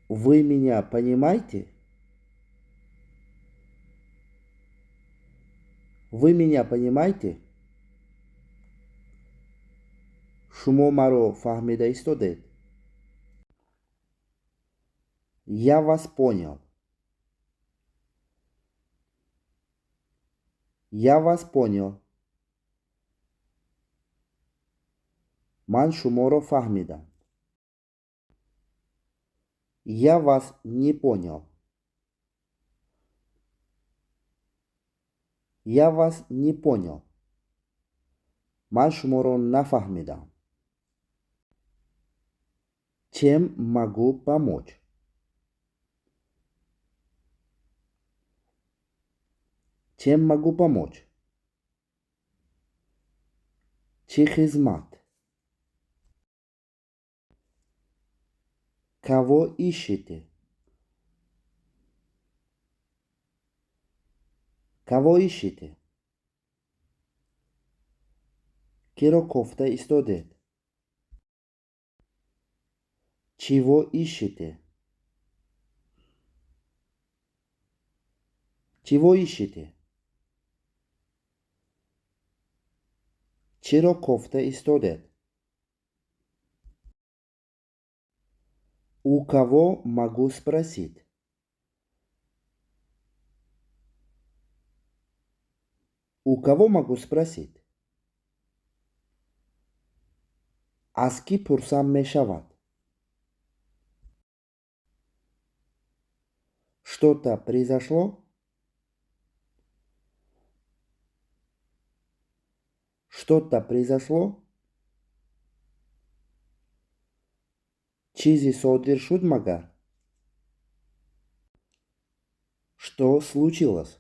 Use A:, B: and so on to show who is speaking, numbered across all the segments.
A: Вы меня понимаете? Вы меня понимаете? شما مرا فهمیده ایستادید؟ Я вас понял. Я вас понял. من شما را فهمیدم. Я вас не понял. Я вас не понял. من شما را نفهمیدم. Чем могу помочь? Чем могу помочь? چه خدمت؟ Кого ищете? Кого ищете? Киро кофта истодед? Чего ищете? Чего ищете? چرا кофта истодед? У кого могу спросить? У кого могу спросить? аз кӣ пурсам мешавад? Что-то произошло? Что-то произошло? چیزی صادر شد مگر؟ Что случилось?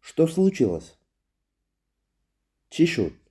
A: Что случилось? چی شد؟